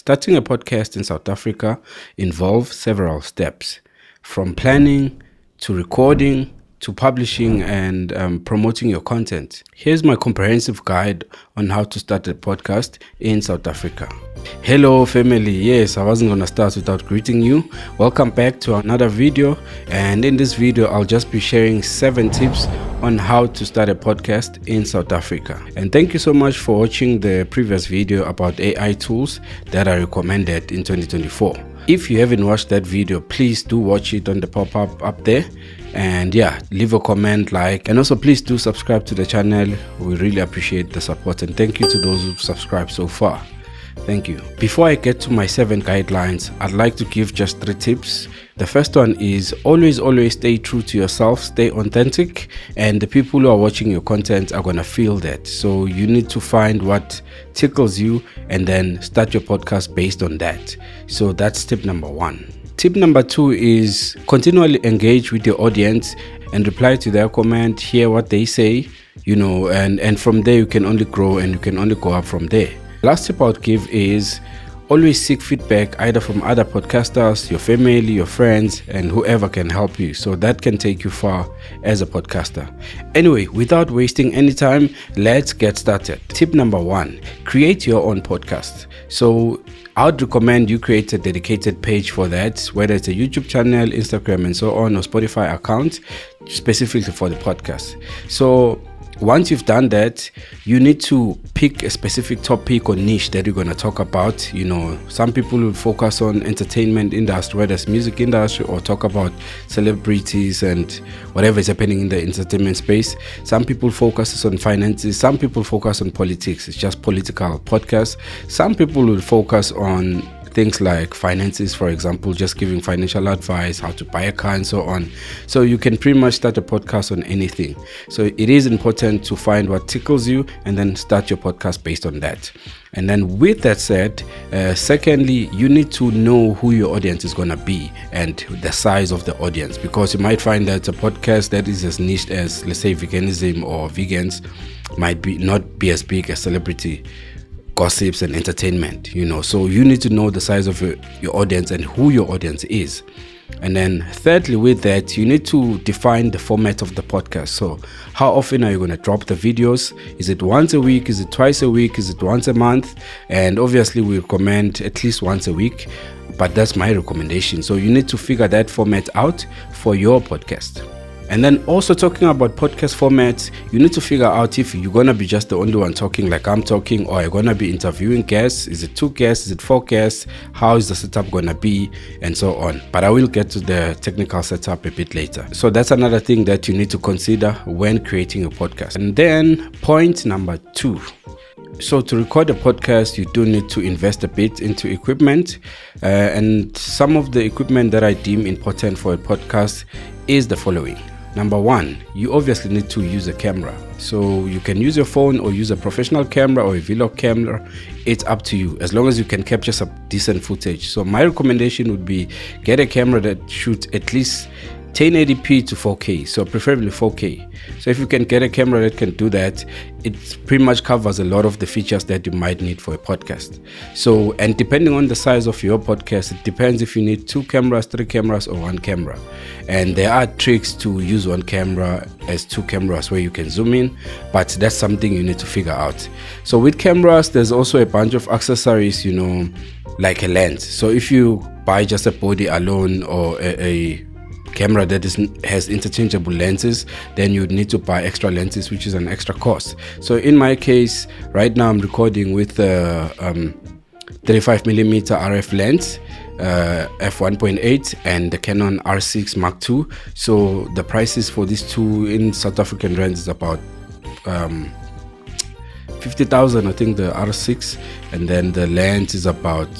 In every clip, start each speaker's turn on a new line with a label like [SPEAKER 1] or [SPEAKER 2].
[SPEAKER 1] Starting a podcast in South Africa involves several steps, from planning to recording to publishing and promoting your content. Here's my comprehensive guide on how to start a podcast in South Africa. Hello family, yes, I wasn't gonna start without greeting you. Welcome back to another video, and in this video I'll just be sharing 7 tips on how to start a podcast in South Africa. And thank you so much for watching the previous video about AI tools that I recommended in 2024. If you haven't watched that video, please do watch it on the pop-up up there, and yeah, leave a comment, like, and also please do subscribe to the channel. We really appreciate the support, and thank you to those who've subscribed so far. Thank you. Before I get to my 7 guidelines, I'd like to give just 3 tips. The first one is always stay true to yourself, stay authentic, and the people who are watching your content are gonna feel that. So you need to find what tickles you and then start your podcast based on that. So that's tip number 1. Tip number 2 is continually engage with your audience and reply to their comment, hear what they say, and from there you can only grow and you can only go up from there. Last tip I would give is always seek feedback either from other podcasters, your family, your friends, and whoever can help you. So that can take you far as a podcaster. Anyway, without wasting any time, let's get started. Tip number 1, create your own podcast. So I would recommend you create a dedicated page for that, whether it's a YouTube channel, Instagram, and so on, or Spotify account, specifically for the podcast. So once you've done that, you need to pick a specific topic or niche that you're going to talk about. Some people will focus on entertainment industry, whether it's music industry, or talk about celebrities and whatever is happening in the entertainment space. Some people focus on finances. Some people focus on politics. It's just political podcast. Some people will focus on things like finances, for example, just giving financial advice, how to buy a car, and so on. So you can pretty much start a podcast on anything. So it is important to find what tickles you and then start your podcast based on that. And then with that said, secondly, you need to know who your audience is going to be and the size of the audience, because you might find that a podcast that is as niche as, let's say, veganism or vegans might not be as big as celebrity gossips and entertainment, so you need to know the size of your audience and who your audience is. And then thirdly, with that, you need to define the format of the podcast. So how often are you going to drop the videos? Is it once a week? Is it twice a week? Is it once a month? And obviously we recommend at least once a week, but that's my recommendation. So you need to figure that format out for your podcast. And then also talking about podcast formats, you need to figure out if you're going to be just the only one talking like I'm talking, or you're going to be interviewing guests. Is it 2 guests? Is it 4 guests? How is the setup going to be? And so on. But I will get to the technical setup a bit later. So that's another thing that you need to consider when creating a podcast. And then point number 2. So to record a podcast, you do need to invest a bit into equipment. And some of the equipment that I deem important for a podcast is the following. Number 1, you obviously need to use a camera. So you can use your phone or use a professional camera or a vlog camera. It's up to you, as long as you can capture some decent footage. So my recommendation would be get a camera that shoots at least 1080p to 4K, so preferably 4K. So if you can get a camera that can do that, it pretty much covers a lot of the features that you might need for a podcast. So, and depending on the size of your podcast, it depends if you need 2 cameras, 3 cameras, or 1 camera. And there are tricks to use 1 camera as 2 cameras where you can zoom in, but that's something you need to figure out. So with cameras, there's also a bunch of accessories, like a lens. So if you buy just a body alone or a camera that has interchangeable lenses, then you'd need to buy extra lenses, which is an extra cost. So in my case, right now I'm recording with a 35mm RF lens, f1.8, and the Canon R6 Mark II. So the prices for these two in South African rands is about 50,000, I think, the R6, and then the lens is about,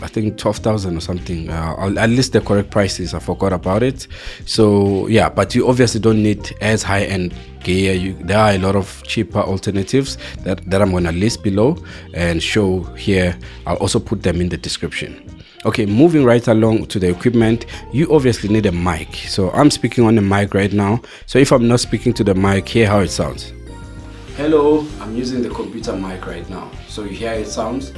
[SPEAKER 1] I think, 12,000 or something. I'll list the correct prices. I forgot about it. So yeah, but you obviously don't need as high-end gear. There are a lot of cheaper alternatives that I'm going to list below and show here. I'll also put them in the description. Okay, moving right along to the equipment, you obviously need a mic. So I'm speaking on the mic right now. So if I'm not speaking to the mic, hear how it sounds. Hello, I'm using the computer mic right now. So you hear it sounds.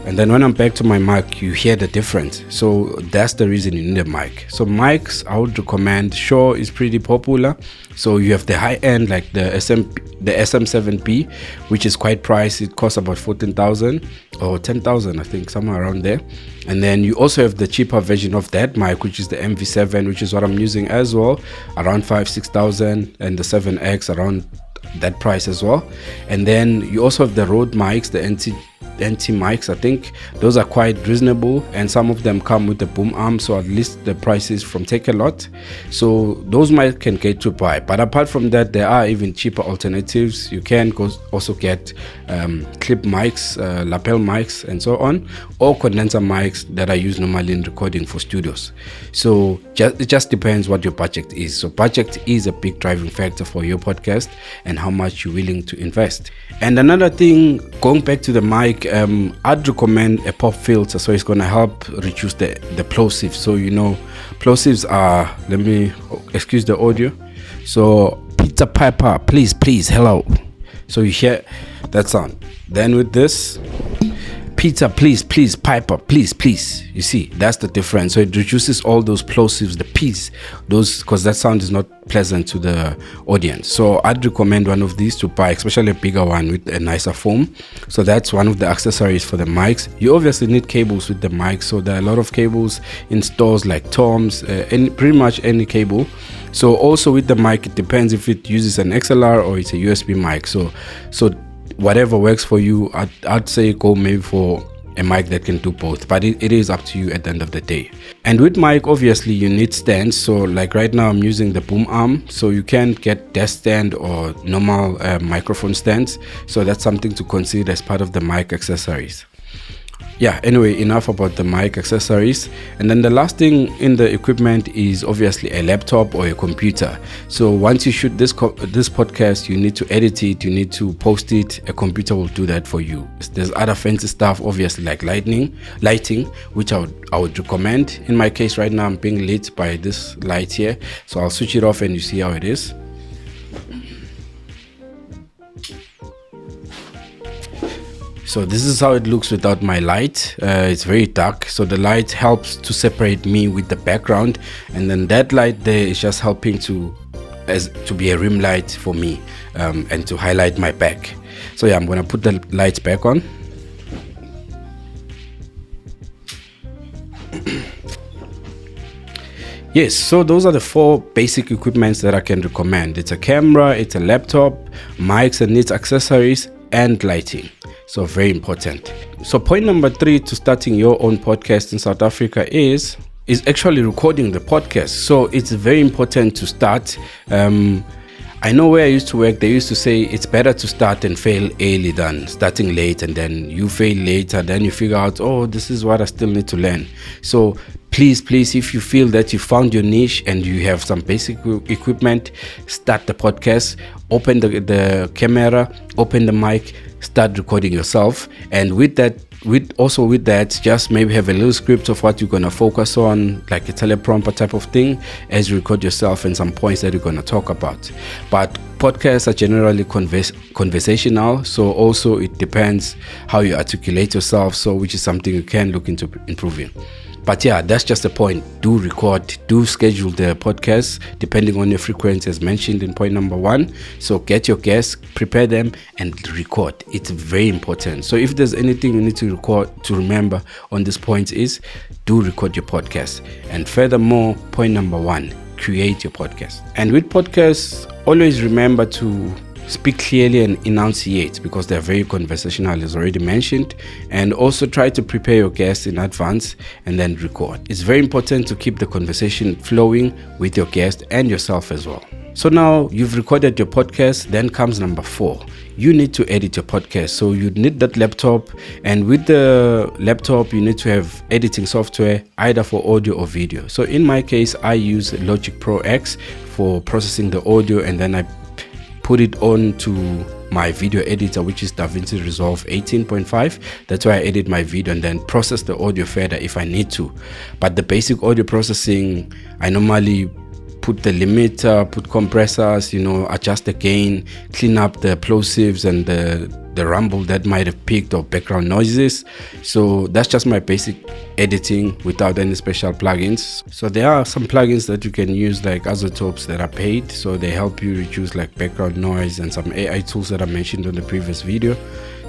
[SPEAKER 1] And then when I'm back to my mic, you hear the difference. So that's the reason you need a mic. So mics, I would recommend. Shure is pretty popular. So you have the high end, like the SM7B, which is quite pricey. It costs about 14,000 or 10,000, I think, somewhere around there. And then you also have the cheaper version of that mic, which is the MV7, which is what I'm using as well, around 5,000-6,000, and the 7X around that price as well. And then you also have the Rode mics, the NT mics. I think those are quite reasonable, and some of them come with the boom arm, so at least the price is from Take A Lot. So those mics can get to buy. But apart from that, there are even cheaper alternatives. You can also get clip mics, lapel mics, and so on, or condenser mics that are used normally in recording for studios. So it just depends what your budget is. So budget is a big driving factor for your podcast and how much you're willing to invest. And another thing, going back to the mic, I'd recommend a pop filter, so it's going to help reduce the plosives. So plosives are, let me excuse the audio. So Peter Piper, please, hello. So you hear that sound. Then with this, Peter, please, Piper, please. You see, that's the difference. So it reduces all those plosives, the P's, those, because that sound is not pleasant to the audience. So I'd recommend one of these to buy, especially a bigger one with a nicer foam. So that's one of the accessories for the mics. You obviously need cables with the mic. So there are a lot of cables in stores like Tom's, pretty much any cable. So also with the mic, it depends if it uses an XLR or it's a USB mic. So whatever works for you, I'd say go maybe for a mic that can do both, but it is up to you at the end of the day. And with mic, obviously you need stands. So like right now I'm using the boom arm, so you can get desk stand or normal microphone stands. So that's something to consider as part of the mic accessories. Yeah, anyway, enough about the mic accessories. And then the last thing in the equipment is obviously a laptop or a computer. So once you shoot this podcast, you need to edit it, you need to post it. A computer will do that for you. There's other fancy stuff, obviously, like lighting, which I would recommend. In my case right now, I'm being lit by this light here. So I'll switch it off and you see how it is. So this is how it looks without my light. It's very dark, so the light helps to separate me with the background, and then that light there is just helping to be a rim light for me, and to highlight my back. So yeah, I'm gonna put the lights back on. Yes, so those are the 4 basic equipments that I can recommend. It's a camera, it's a laptop, mics and its accessories, and lighting. So very important. So point number 3 to starting your own podcast in South Africa is actually recording the podcast. So it's very important to start. I know where I used to work, they used to say it's better to start and fail early than starting late and then you fail later, then you figure out, oh, this is what I still need to learn. So please, if you feel that you found your niche and you have some basic equipment, start the podcast, open the camera, open the mic, start recording yourself. And with that, just maybe have a little script of what you're going to focus on, like a teleprompter type of thing, as you record yourself and some points that you're going to talk about. But podcasts are generally conversational, so also it depends how you articulate yourself, so which is something you can look into improving. But yeah, that's just the point. Do record, do schedule the podcast depending on your frequency as mentioned in point number 1. So get your guests, prepare them and record. It's very important. So if there's anything you need to record, to remember on this point is do record your podcast. And furthermore, point number 1, create your podcast. And with podcasts, always remember to speak clearly and enunciate, because they're very conversational as already mentioned, and also try to prepare your guests in advance and then record. It's very important to keep the conversation flowing with your guest and yourself as well. So now you've recorded your podcast, then comes number 4. You need to edit your podcast. So you need that laptop, and with the laptop you need to have editing software either for audio or video. So in my case, I use Logic Pro X for processing the audio, and then I put it on to my video editor, which is DaVinci Resolve 18.5. That's why I edit my video and then process the audio further if I need to. But the basic audio processing, I normally put the limiter, put compressors, adjust the gain, clean up the plosives and the the rumble that might have peaked or background noises. So that's just my basic editing without any special plugins. So there are some plugins that you can use, like isotopes, that are paid, so they help you reduce like background noise, and some AI tools that I mentioned on the previous video.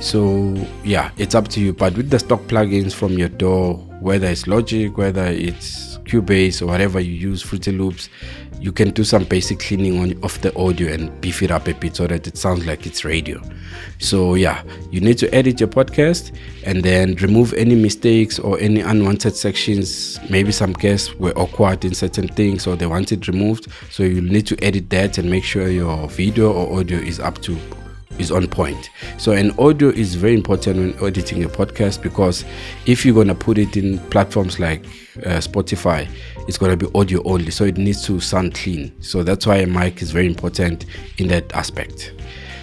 [SPEAKER 1] So yeah, it's up to you. But with the stock plugins from your DAW, whether it's Logic, whether it's Cubase, or whatever you use, Fruity Loops, you can do some basic cleaning of the audio and beef it up a bit so that it sounds like it's radio. So yeah, you need to edit your podcast and then remove any mistakes or any unwanted sections. Maybe some guests were awkward in certain things, or they want it removed, so you need to edit that and make sure your video or audio is on point. So an audio is very important when editing a podcast, because if you're going to put it in platforms like Spotify, it's going to be audio only, so it needs to sound clean. So that's why a mic is very important in that aspect.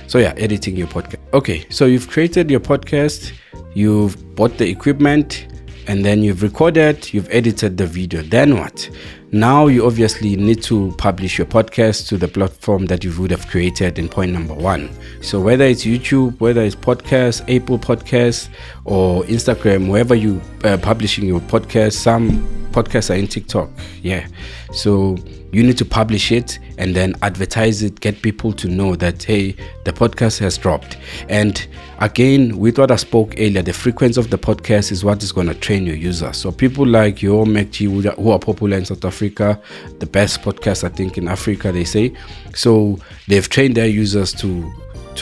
[SPEAKER 1] So yeah, editing your podcast. Okay, so you've created your podcast, you've bought the equipment, and then you've recorded, you've edited the video. Then what? Now you obviously need to publish your podcast to the platform that you would have created in point number 1. So whether it's YouTube, whether it's podcast, Apple Podcasts, or Instagram, wherever you publishing your podcast. Some podcasts are in TikTok. Yeah. So you need to publish it and then advertise it, get people to know that, hey, the podcast has dropped. And again, with what I spoke earlier, the frequency of the podcast is what is going to train your users. So people like Yo MacG, who are popular in South Africa, the best podcast I think in Africa, they say. So they've trained their users to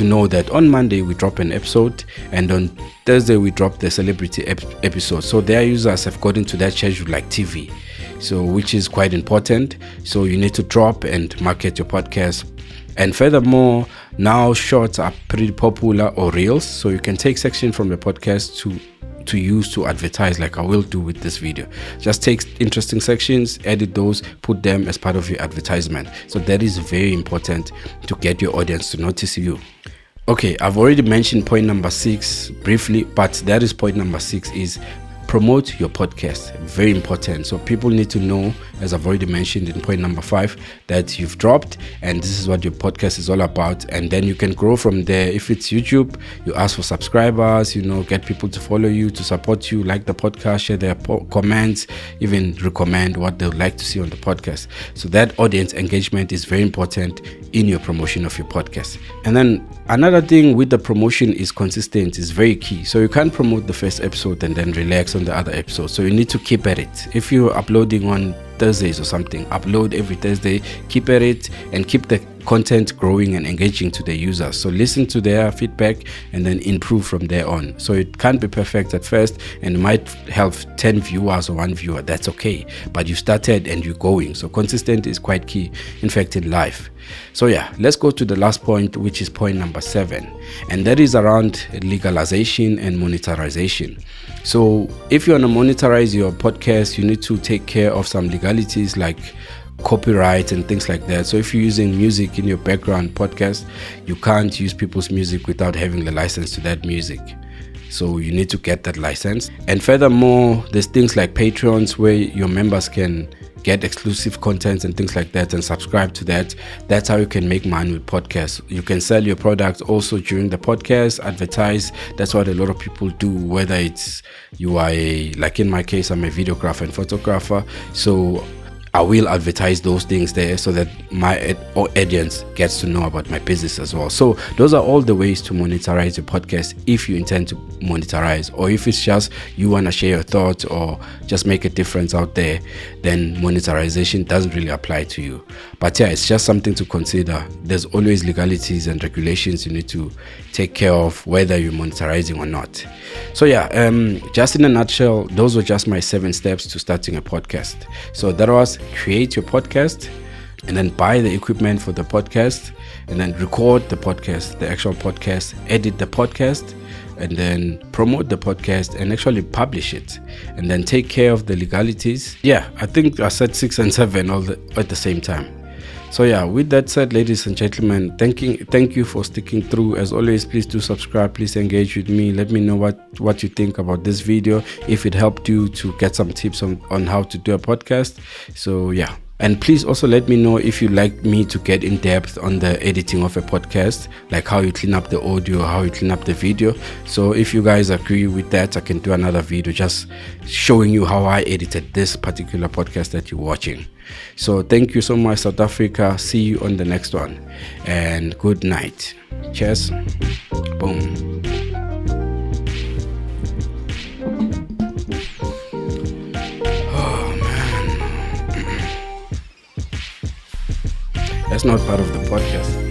[SPEAKER 1] know that on Monday we drop an episode, and on Thursday we drop the celebrity episode. So their users have got into that schedule like TV, so which is quite important. So you need to drop and market your podcast. And furthermore, now shorts are pretty popular, or reels, so you can take section from the podcast to use to advertise, like I will do with this video. Just take interesting sections, edit those, put them as part of your advertisement. So that is very important to get your audience to notice you. Okay, I've already mentioned point number 6 briefly, but that is point number 6 is promote your podcast. Very important. So people need to know, as I've already mentioned in point number 5, that you've dropped and this is what your podcast is all about. And then you can grow from there. If it's YouTube, you ask for subscribers, get people to follow you, to support you, like the podcast, share their comments, even recommend what they would like to see on the podcast. So that audience engagement is very important in your promotion of your podcast. And then another thing with the promotion is consistency is very key. So you can't promote the first episode and then relax on the other episode. So you need to keep at it. If you're uploading on Thursdays or something, upload every Thursday, keep at it, and keep the content growing and engaging to the users. So listen to their feedback and then improve from there on. So it can't be perfect at first, and you might have 10 viewers or 1 viewer. That's okay, but you started and you're going. So consistent is quite key, in fact, in life. So yeah, let's go to the last point, which is point number 7, and that is around legalization and monetization. So if you want to monetize your podcast, you need to take care of some legalities like copyright and things like that. So if you're using music in your background podcast, you can't use people's music without having the license to that music. So you need to get that license. And furthermore, there's things like Patreons where your members can get exclusive content and things like that and subscribe to that. That's how you can make money with podcasts. You can sell your product also during the podcast, advertise. That's what a lot of people do, whether it's you are like in my case, I'm a videographer and photographer. So I will advertise those things there so that my audience gets to know about my business as well. So those are all the ways to monetize your podcast if you intend to monetize, or if it's just you want to share your thoughts or just make a difference out there, then monetization doesn't really apply to you. But yeah, it's just something to consider. There's always legalities and regulations you need to take care of, whether you're monetizing or not. So yeah, just in a nutshell, those were just my 7 steps to starting a podcast. So that was create your podcast, and then buy the equipment for the podcast, and then record the podcast, the actual podcast, edit the podcast, and then promote the podcast and actually publish it, and then take care of the legalities. Yeah, I think I said 6 and 7 all at the same time. So yeah, with that said, ladies and gentlemen, thank you for sticking through. As always, please do subscribe, please engage with me, let me know what you think about this video, if it helped you to get some tips on how to do a podcast. So yeah, And please also let me know if you'd like me to get in depth on the editing of a podcast, like how you clean up the audio, how you clean up the video. So if you guys agree with that, I can do another video just showing you how I edited this particular podcast that you're watching. So thank you so much, South Africa. See you on the next one, and good night. Cheers. Boom. That's not part of the podcast.